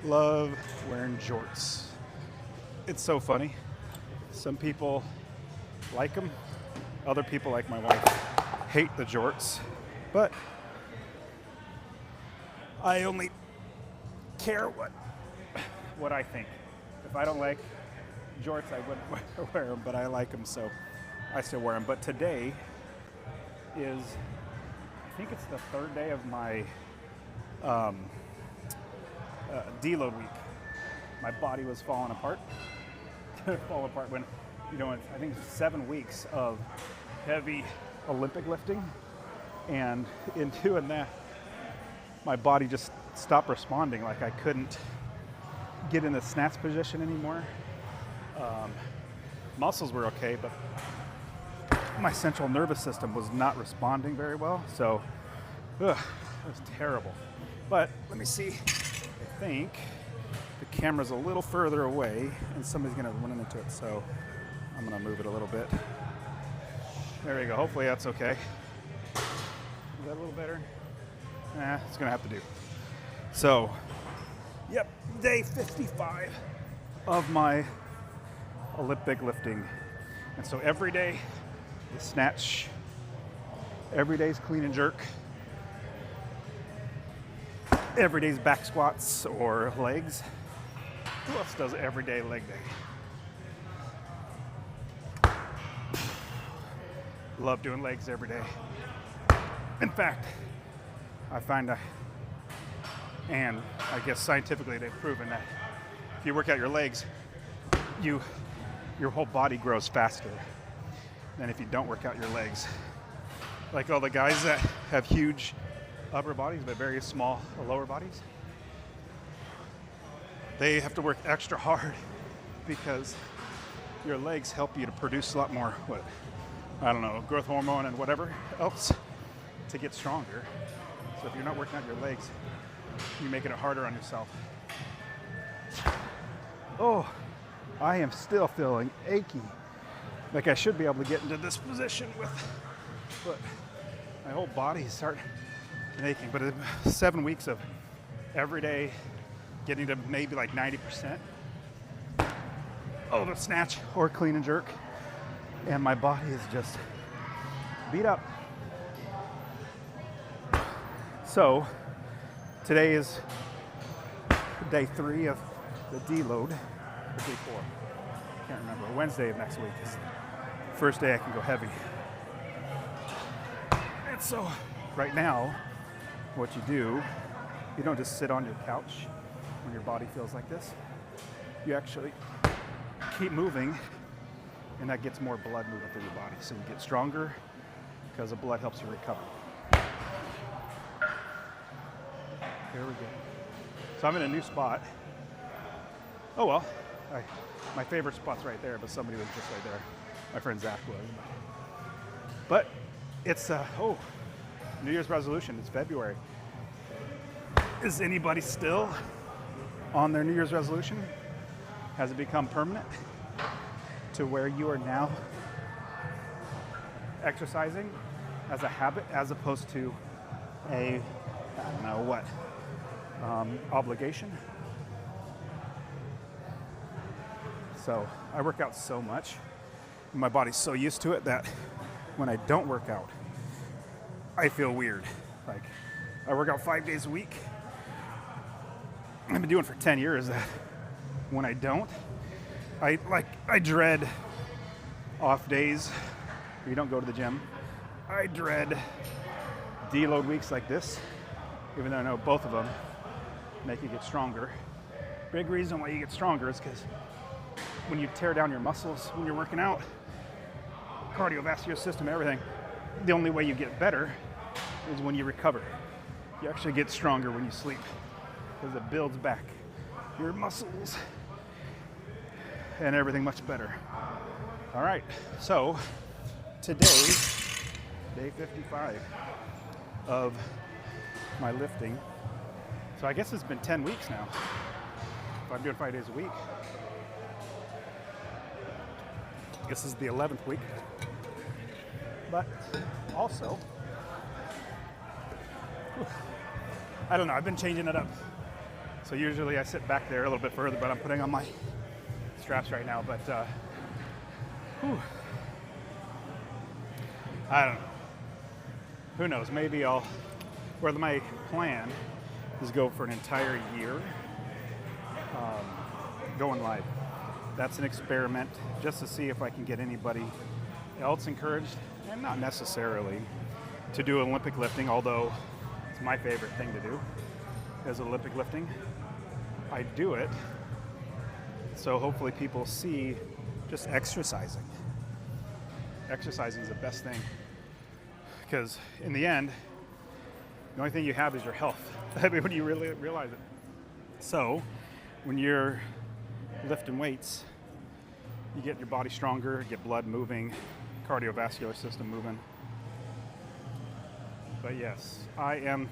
love wearing jorts. It's so funny. Some people like them. Other people, like my wife, hate the jorts. But I only care what I think. If I don't like jorts, I wouldn't wear them, but I like them, so I still wear them. But today is, I think it's the third day of my deload week. My body was falling apart. Fall apart when, I think it's 7 weeks of heavy Olympic lifting. And in doing that, my body just stopped responding. Like I couldn't get in the snatch position anymore. Muscles were okay, but my central nervous system was not responding very well. So, it was terrible. But let me see. I think the camera's a little further away and somebody's gonna run into it. So I'm gonna move it a little bit. There we go. Hopefully that's okay. Is that a little better? Nah, it's gonna have to do. So, yep, day 55 of my Olympic lifting. And so every day is snatch, every day's clean and jerk, every day's back squats or legs. Who else does everyday leg day? Love doing legs every day. In fact, I find and I guess scientifically they've proven that if you work out your legs, your whole body grows faster than if you don't work out your legs. Like all the guys that have huge upper bodies but very small lower bodies, they have to work extra hard because your legs help you to produce a lot more, growth hormone and whatever else to get stronger. So if you're not working out your legs, you're making it harder on yourself. Oh, I am still feeling achy. Like I should be able to get into this position but my whole body is starting aching. But 7 weeks of every day getting to maybe like 90% of a snatch or clean and jerk, and my body is just beat up. So today is day 3 of the deload, or day 4. I can't remember. Wednesday of next week is the first day I can go heavy. And so right now, what you don't just sit on your couch when your body feels like this. You actually keep moving, and that gets more blood moving through your body. So you get stronger because the blood helps you recover. Here we go. So I'm in a new spot. Oh well, my favorite spot's right there, but somebody was just right there. My friend Zach was. But it's, New Year's resolution. It's February. Is anybody still on their New Year's resolution? Has it become permanent to where you are now exercising as a habit as opposed to a, obligation? So I work out so much, and my body's so used to it that when I don't work out, I feel weird. Like I work out 5 days a week. I've been doing it for 10 years that when I don't, I dread off days where you don't go to the gym. I dread deload weeks like this, even though I know both of them make you get stronger. Big reason why you get stronger is because when you tear down your muscles when you're working out, cardiovascular system, everything, the only way you get better is when you recover. You actually get stronger when you sleep because it builds back your muscles and everything much better. All right, so today, day 55 of my lifting. So I guess it's been 10 weeks now. If I'm doing 5 days a week. I guess this is the 11th week. But also, I don't know, I've been changing it up. So usually I sit back there a little bit further, but I'm putting on my straps right now. But whew, I don't know. Who knows? Maybe I'll. Where my plan is go for an entire year going live. That's an experiment just to see if I can get anybody else encouraged, and not necessarily to do Olympic lifting, although it's my favorite thing to do is Olympic lifting. I do it so hopefully people see just exercising. Exercising is the best thing, because in the end, the only thing you have is your health. I mean, when you really realize it. So when you're lifting weights, you get your body stronger, get blood moving, cardiovascular system moving. But yes, I am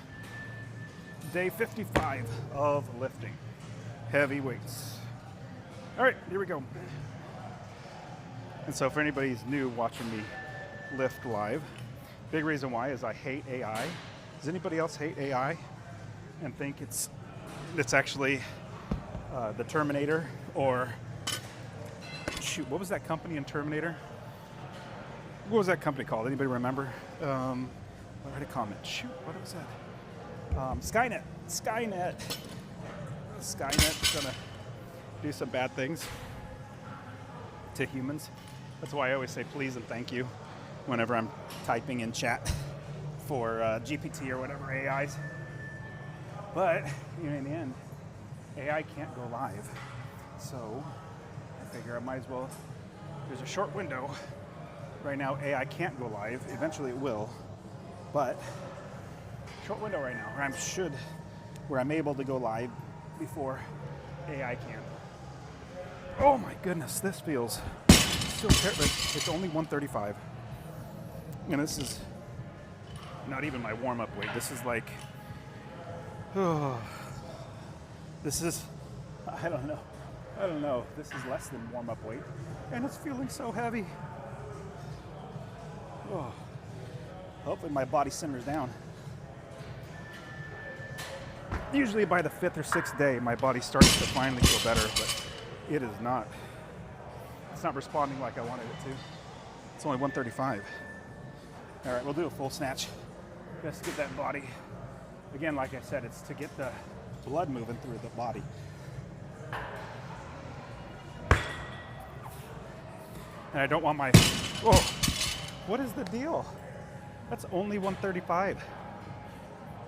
day 55 of lifting heavy weights. All right, here we go. And so for anybody who's new watching me lift live, big reason why is I hate AI. Does anybody else hate AI and think it's actually the Terminator, or shoot, what was that company in Terminator? What was that company called? Anybody remember? Write a comment. Shoot, what was that? Skynet. Skynet's gonna do some bad things to humans. That's why I always say please and thank you whenever I'm typing in chat for GPT or whatever AIs. But in the end, AI can't go live. So I figure I might as well, there's a short window. Right now AI can't go live. Eventually it will. But short window right now where I'm able to go live before AI can. Oh my goodness, this feels still terrible. It's only 135. And this is not even my warm-up weight. This is like, this is, I don't know. This is less than warm-up weight. And it's feeling so heavy. Oh. Hopefully my body simmers down. Usually by the 5th or 6th day, my body starts to finally feel better, but it is not. It's not responding like I wanted it to. It's only 135. All right, we'll do a full snatch. Just to get that body. Again, like I said, it's to get the blood moving through the body. And I don't want my, whoa, what is the deal? That's only 135.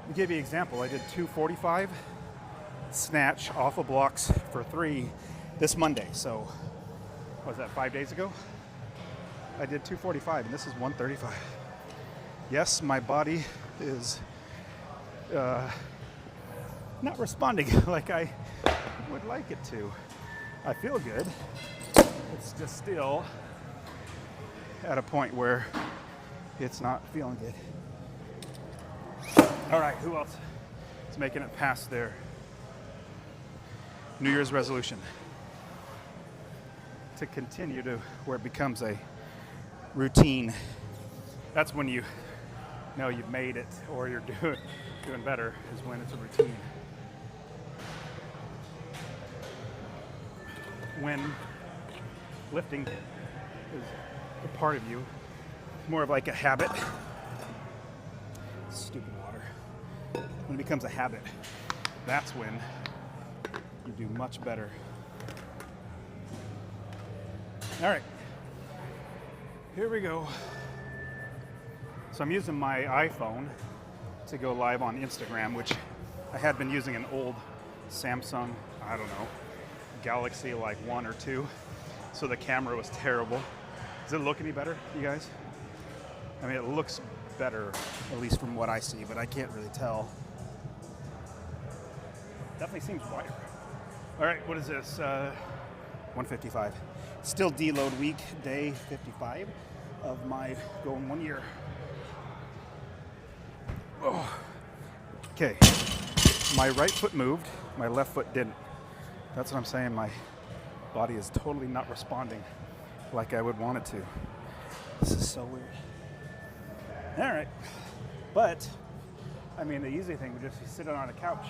To give you an example, I did 245 snatch off of blocks for 3 this Monday. So, what was that, 5 days ago? I did 245 and this is 135. Yes, my body is not responding like I would like it to. I feel good. It's just still at a point where it's not feeling good. All right, who else is making it past their New Year's resolution? To continue to where it becomes a routine. That's when you know you've made it or you're doing better, is when it's a routine. When lifting is a part of you, more of like a habit. Stupid water. When it becomes a habit, that's when you do much better. All right, here we go. So I'm using my iPhone to go live on Instagram, which I had been using an old Samsung, I don't know, Galaxy like 1 or 2. So the camera was terrible. Does it look any better, you guys? I mean, it looks better, at least from what I see, but I can't really tell. Definitely seems wider. All right, what is this? 155. Still deload week, day 55 of my going 1 year. Oh. Okay, my right foot moved, my left foot didn't. That's what I'm saying, my body is totally not responding like I would want it to. This is so weird. All right, but I mean, the easy thing would just be sitting on a couch.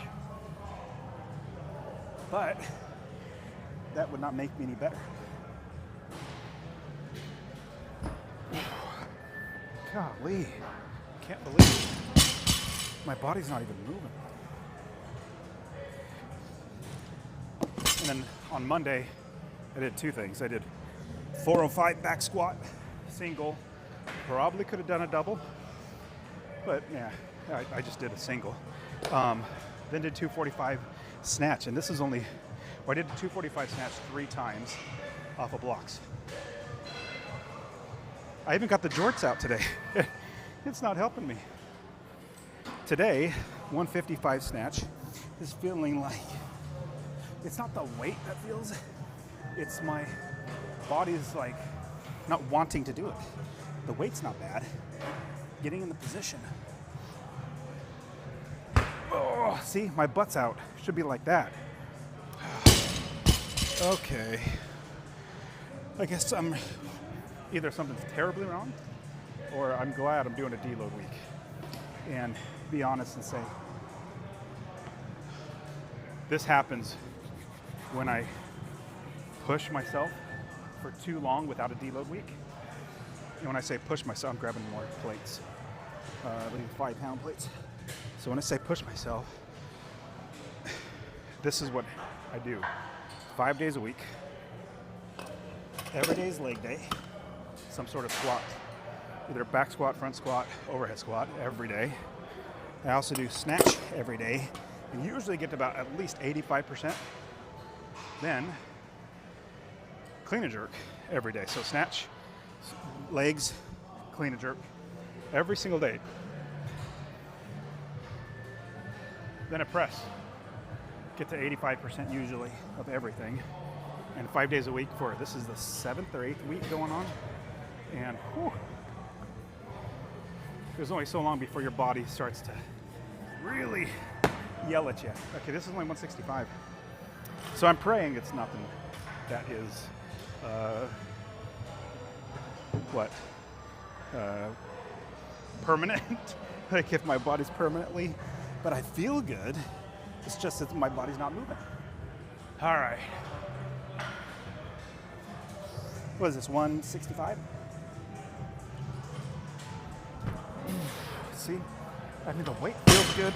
But that would not make me any better. Golly, can't believe my body's not even moving. And then on Monday, I did two things. I did 405 back squat, single. Probably could have done a double, but yeah, I just did a single. Then did 245 snatch, and this is only, well, I did 245 snatch 3 times off of blocks. I even got the jorts out today. It's not helping me. Today, 155 snatch is feeling like, it's not the weight that feels, it's my body's like not wanting to do it. The weight's not bad. Getting in the position. Oh, see, my butt's out. Should be like that. Okay. I guess either something's terribly wrong, or I'm glad I'm doing a deload week. And be honest and say, this happens when I push myself for too long without a deload week. And when I say push myself, I'm grabbing more plates, 5-pound plates. So when I say push myself, this is what I do. 5 days a week. Every day is leg day. Some sort of squat. Either back squat, front squat, overhead squat every day. I also do snatch every day and usually get to about at least 85%. Then clean and jerk every day. So snatch, legs, clean and jerk every single day. Then a press. Get to 85% usually of everything. And 5 days a week for, this is the 7th or 8th week going on. And whew, there's only so long before your body starts to really yell at you. Okay, this is only 165. So I'm praying it's nothing that is, permanent. Like if my body's permanently, but I feel good. It's just that my body's not moving. All right. What is this, 165? See, I mean, the weight feels good.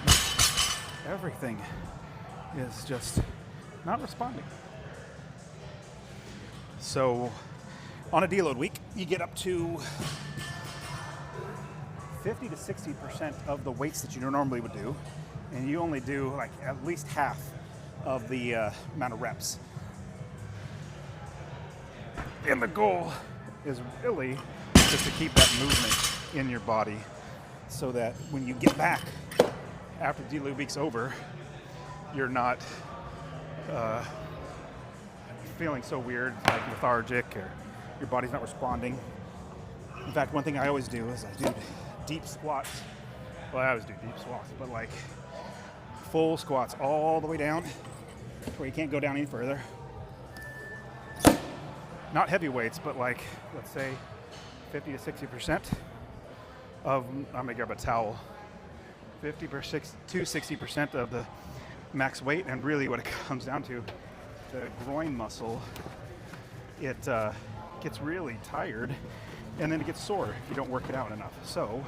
Everything is just not responding. So on a deload week, you get up to 50 to 60% of the weights that you normally would do, and you only do like at least half of the amount of reps. And the goal is really just to keep that movement in your body so that when you get back after deload week's over, you're not feeling so weird, like lethargic, or your body's not responding. In fact, one thing I always do is I do deep squats. Well, I always do deep squats, but like full squats all the way down where you can't go down any further. Not heavy weights, but like, let's say 50 to 60% of, I'm gonna grab a towel, 50 to 60% of the max weight. And really what it comes down to, the groin muscle, it gets really tired and then it gets sore if you don't work it out enough. So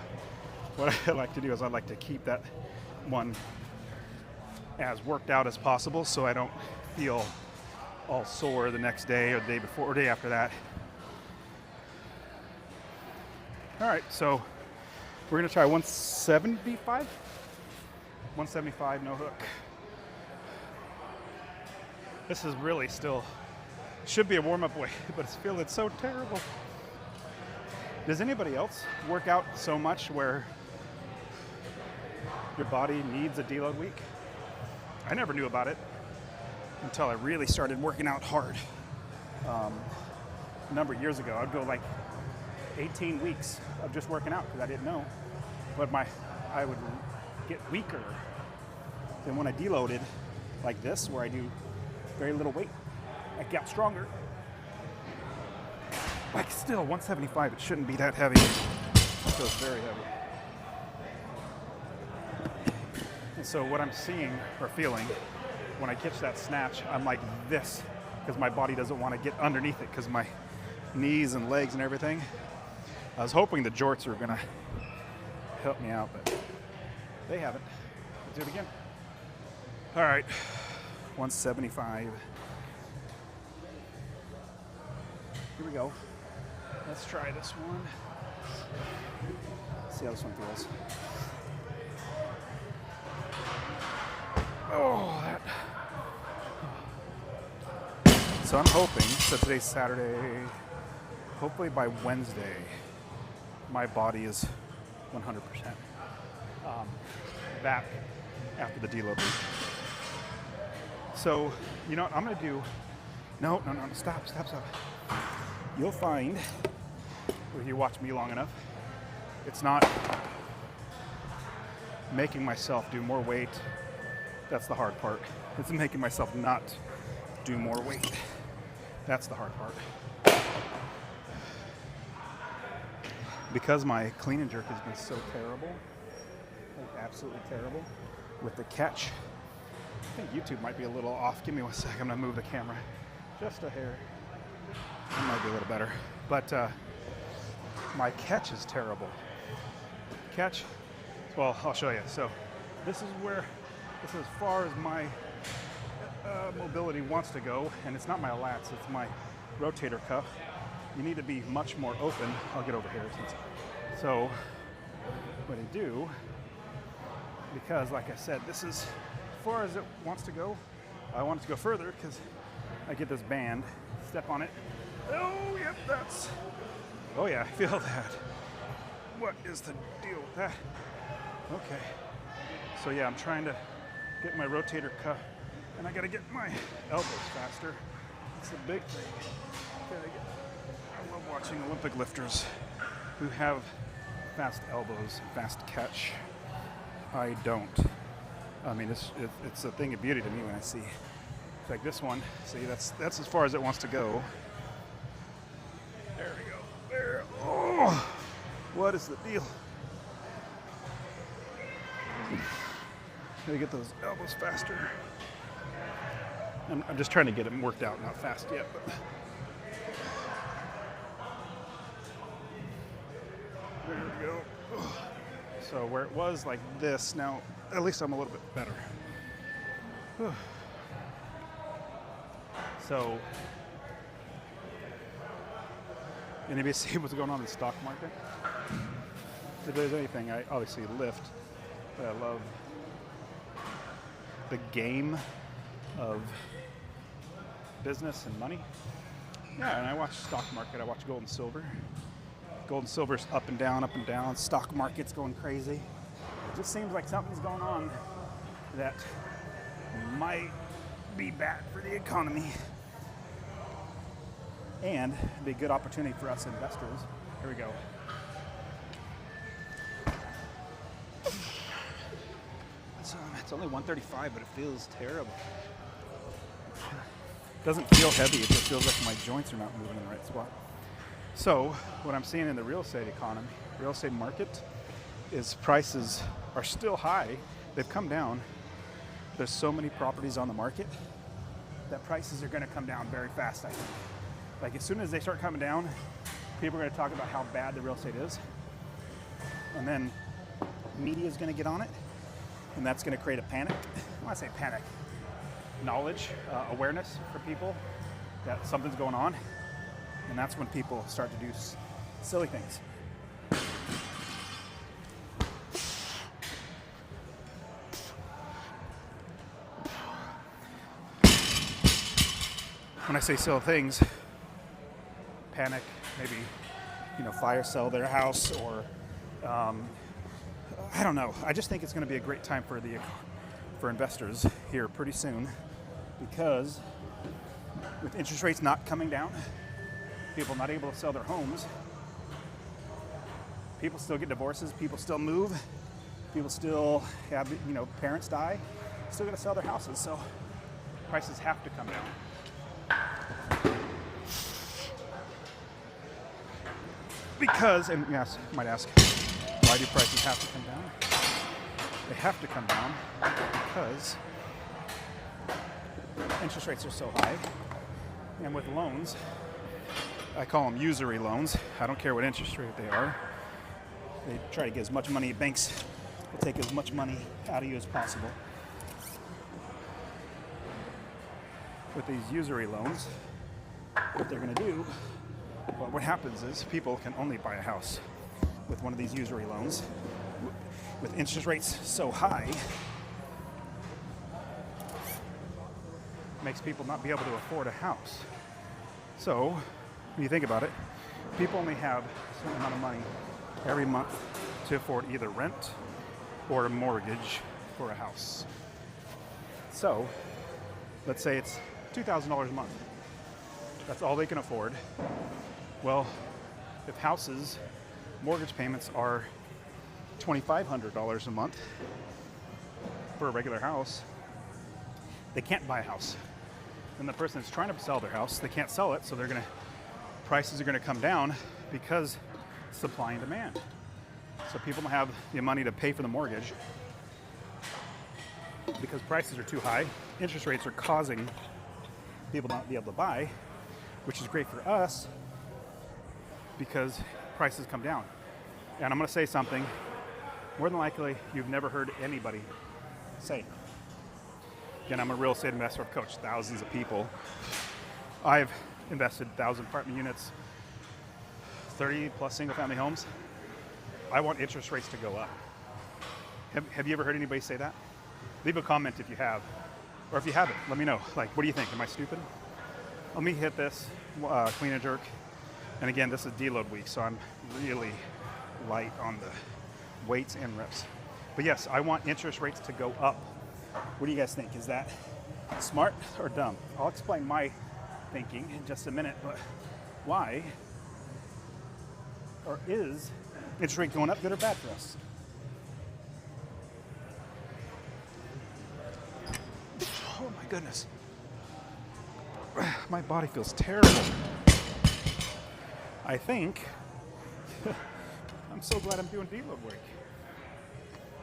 what I like to do is I like to keep that one as worked out as possible so I don't feel all sore the next day or the day before or day after that. All right, so we're gonna try 175. 175, no hook. This is really still, should be a warm-up weight, but it's feeling so terrible. Does anybody else work out so much where your body needs a deload week? I never knew about it until I really started working out hard. A number of years ago, I'd go like 18 weeks of just working out because I didn't know. But I would get weaker than when I deloaded like this, where I do very little weight. I get stronger. Like still, 175, it shouldn't be that heavy. It feels very heavy. And so what I'm seeing or feeling when I catch that snatch, I'm like this because my body doesn't want to get underneath it because my knees and legs and everything. I was hoping the jorts were gonna help me out, but they haven't. Let's do it again. All right, 175. Here we go. Let's try this one. See how this one feels. Oh, that. So I'm hoping, so today's Saturday, hopefully by Wednesday, my body is 100% back after the deload week. So, you know what I'm gonna do? No, stop. You'll find, if you watch me long enough, it's not making myself do more weight. That's the hard part. It's making myself not do more weight. That's the hard part. Because my clean and jerk has been so terrible, like absolutely terrible, with the catch, I think YouTube might be a little off. Give me 1 second, I'm gonna move the camera just a hair. It might be a little better, but my catch is terrible. Catch, well, I'll show you. So this is as far as my mobility wants to go, and it's not my lats, it's my rotator cuff. You need to be much more open. I'll get over here. So what I do, because like I said, this is as far as it wants to go. I want it to go further because I get this band, step on it. Oh, yep, oh yeah, I feel that. What is the deal with that? Okay. So yeah, I'm trying to get my rotator cuff, and I gotta get my elbows faster. It's a big thing. I love watching Olympic lifters who have fast elbows, fast catch. I don't. I mean, it's a thing of beauty to me when I see. Like this one. See, that's as far as it wants to go. There we go. There. Oh, what is the deal? Gotta get those elbows faster. I'm just trying to get them worked out, not fast yet. But there we go. So where it was like this, now at least I'm a little bit better. So, anybody see what's going on in the stock market? If there's anything, I obviously lift, but I love the game of business and money. Yeah, and I watch stock market, I watch gold and silver. Gold and silver's up and down, stock market's going crazy. It just seems like something's going on that might be bad for the economy and be a good opportunity for us investors. Here we go. It's only 135, but it feels terrible. It doesn't feel heavy, it just feels like my joints are not moving in the right spot. So what I'm seeing in the real estate economy, real estate market, is prices are still high. They've come down. There's so many properties on the market that prices are going to come down very fast, I think. Like as soon as they start coming down, people are going to talk about how bad the real estate is. And then media is going to get on it. And that's going to create a panic. I want to say panic. Knowledge, awareness for people that something's going on. And that's when people start to do silly things. When I say silly things, panic, maybe, fire sell their house, or I don't know. I just think it's going to be a great time for investors here pretty soon, because with interest rates not coming down, people not able to sell their homes, people still get divorces, people still move, people still have, parents die, still going to sell their houses, so prices have to come down. Because, and yes, you might ask, why do prices have to come down? They have to come down because interest rates are so high. And with loans, I call them usury loans. I don't care what interest rate they are. They try to get as much money. Banks will take as much money out of you as possible. With these usury loans, what they're going to do, well, what happens is people can only buy a house with one of these usury loans. With interest rates so high, makes people not be able to afford a house. So, when you think about it, people only have a certain amount of money every month to afford either rent or a mortgage for a house. So, let's say it's $2,000 a month. That's all they can afford. Well, if houses, mortgage payments are $2,500 a month for a regular house, they can't buy a house. And the person that's trying to sell their house, they can't sell it, so prices are gonna come down because supply and demand. So people don't have the money to pay for the mortgage because prices are too high. Interest rates are causing people not to be able to buy, which is great for us because prices come down. And I'm gonna say something more than likely you've never heard anybody say. Again, I'm a real estate investor. I've coached thousands of people. I've invested 1,000 apartment units, 30 plus single family homes. I want interest rates to go up. Have you ever heard anybody say that? Leave a comment if you have. Or if you haven't, let me know. Like, what do you think? Am I stupid? Let me hit this clean and jerk. And again, this is deload week, so I'm really light on the weights and reps. But yes, I want interest rates to go up. What do you guys think? Is that smart or dumb? I'll explain my thinking in just a minute, but why or is interest rate going up good or bad for us? Oh my goodness. My body feels terrible. I think I'm so glad I'm doing deload work.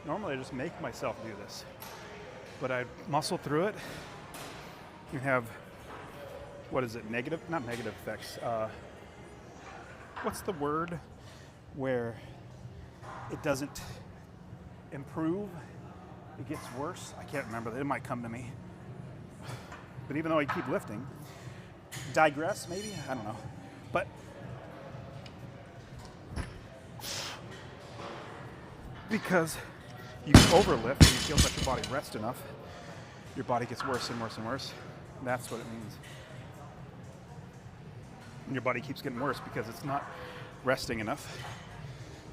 Normally I just make myself do this, but I muscle through it. You have, what is it, not negative effects. What's the word where it doesn't improve, it gets worse? I can't remember, it might come to me. But even though I keep lifting, digress maybe, I don't know. But because you overlift and you feel let your body rest enough, your body gets worse and worse and worse. That's what it means. And your body keeps getting worse because it's not resting enough.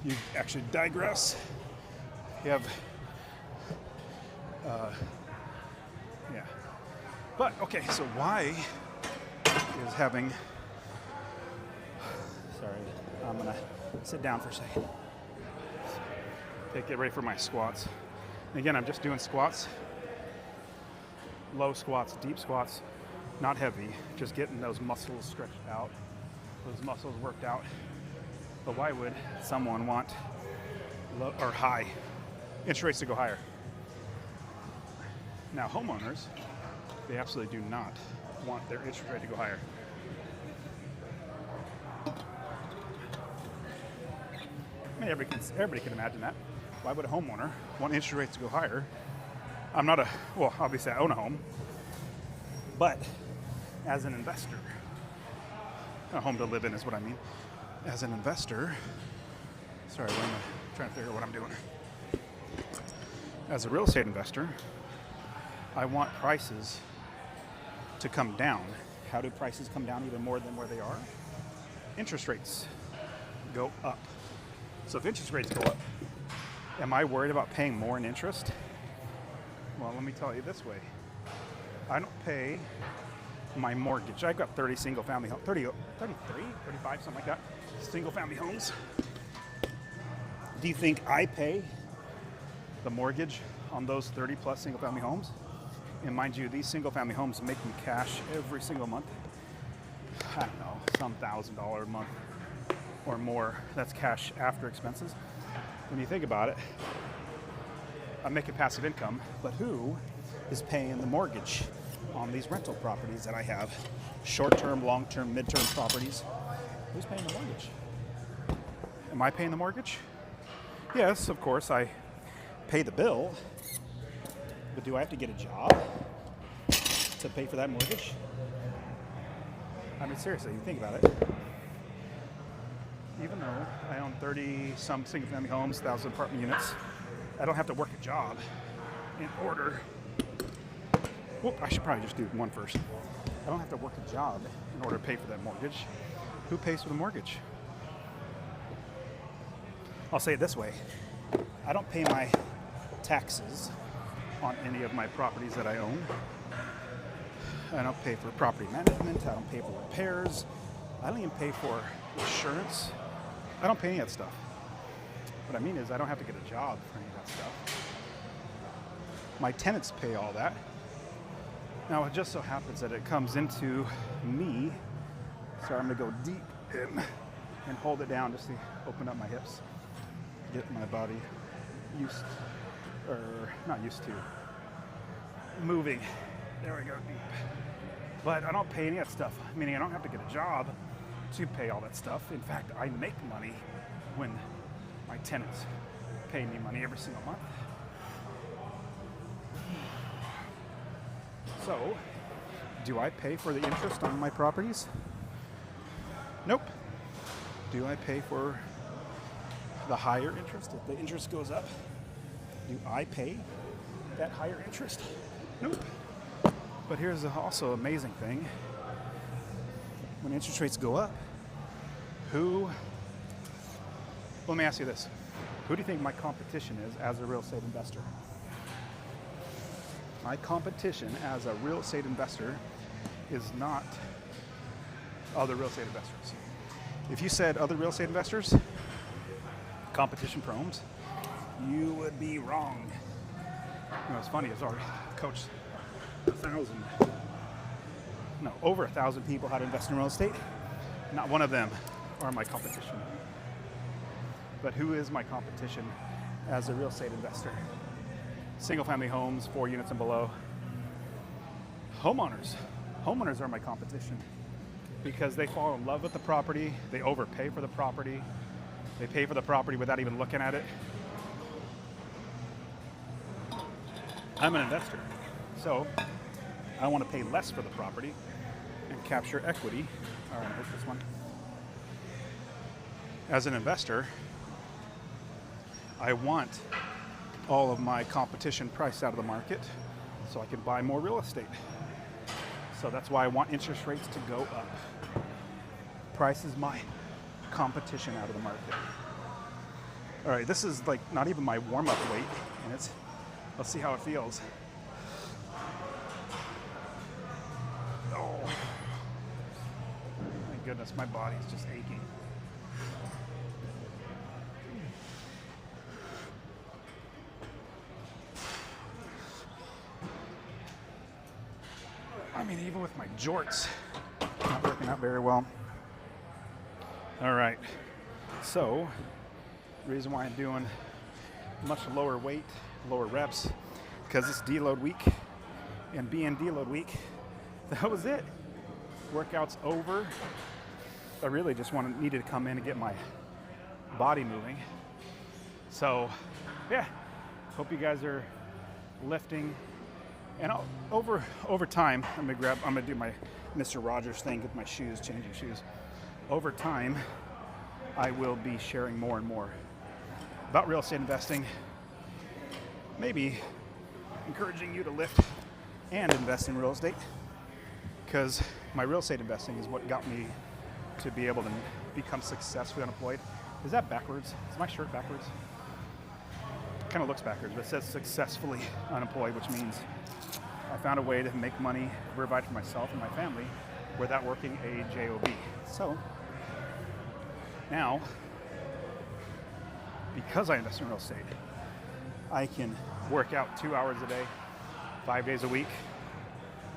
You actually digress. You have, yeah. But, okay, so why is having, sorry, I'm gonna sit down for a second. Okay, get ready for my squats. And again, I'm just doing squats, low squats, deep squats, not heavy, just getting those muscles stretched out, those muscles worked out. But why would someone want low or high interest rates to go higher? Now, homeowners, they absolutely do not want their interest rate to go higher. I mean, everybody can imagine that. Why would a homeowner want interest rates to go higher? I'm not well, obviously I own a home, but as an investor, a home to live in is what I mean. As an investor, sorry, I'm trying to figure out what I'm doing. As a real estate investor, I want prices to come down. How do prices come down even more than where they are? Interest rates go up. So if interest rates go up, am I worried about paying more in interest? Well, let me tell you this way. I don't pay my mortgage. I've got 30 single family homes, 33, 35, something like that, single family homes. Do you think I pay the mortgage on those 30 plus single family homes? And mind you, these single family homes make me cash every single month. I don't know, some $1,000 a month or more. That's cash after expenses. When you think about it, I'm making passive income, but who is paying the mortgage? on these rental properties that I have. Short-term, long-term, mid-term properties. Who's paying the mortgage? Am I paying the mortgage? Yes, of course, I pay the bill. But do I have to get a job to pay for that mortgage? I mean, seriously, you think about it. Even though I own 30-some single-family homes, 1,000 apartment units, I don't have to work a job in order. Whoop, I should probably just do one first. I don't have to work a job in order to pay for that mortgage. Who pays for the mortgage? I'll say it this way. I don't pay my taxes on any of my properties that I own. I don't pay for property management. I don't pay for repairs. I don't even pay for insurance. I don't pay any of that stuff. What I mean is I don't have to get a job for any of that stuff. My tenants pay all that. Now it just so happens that it comes into me. So I'm going to go deep in and hold it down just to open up my hips. Get my body used, or not used to, moving. There we go, deep. But I don't pay any of that stuff, meaning I don't have to get a job to pay all that stuff. In fact, I make money when my tenants pay me money every single month. So, do I pay for the interest on my properties? Nope. Do I pay for the higher interest if the interest goes up? Do I pay that higher interest? Nope. But here's also an amazing thing. When interest rates go up, let me ask you this. Who do you think my competition is as a real estate investor? My competition as a real estate investor is not other real estate investors. If you said other real estate investors, competition promes, you would be wrong. You know, what's funny is our coach, over 1,000 people how to invest in real estate. Not one of them are my competition. But who is my competition as a real estate investor? Single family homes, 4 units and below. Homeowners. Homeowners are my competition because they fall in love with the property. They overpay for the property. They pay for the property without even looking at it. I'm an investor, so I want to pay less for the property and capture equity. All right, here's this one. As an investor, I want all of my competition priced out of the market so I can buy more real estate. So that's why I want interest rates to go up. Price is my competition out of the market. All right, this is like not even my warm-up weight, and let's see how it feels. Oh, my goodness, my body's just aching. I mean, even with my jorts, not working out very well. All right, so the reason why I'm doing much lower weight, lower reps, because it's deload week, and being deload week, that was it. Workout's over. I really just needed to come in and get my body moving. So, yeah, hope you guys are lifting. And over time, I'm gonna do my Mr. Rogers thing with my shoes, changing shoes. Over time, I will be sharing more and more about real estate investing, maybe encouraging you to lift and invest in real estate, because my real estate investing is what got me to be able to become successfully unemployed. Is that backwards? Is my shirt backwards? It kind of looks backwards, but it says successfully unemployed, which means I found a way to make money, provide for myself and my family without working a job. So now, because I invest in real estate, I can work out 2 hours a day, 5 days a week,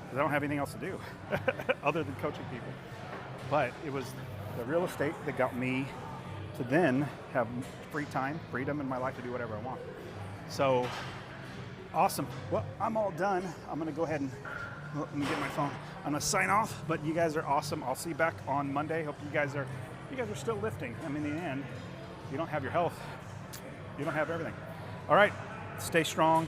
because I don't have anything else to do other than coaching people. But it was the real estate that got me to then have freedom in my life to do whatever I want. So, awesome. Well, I'm all done. I'm going to go ahead and Well, let me get my phone. I'm gonna sign off, but you guys are awesome. I'll see you back on Monday. Hope you guys are still lifting. I mean, in the end, if you don't have your health, you don't have everything. All right, stay strong.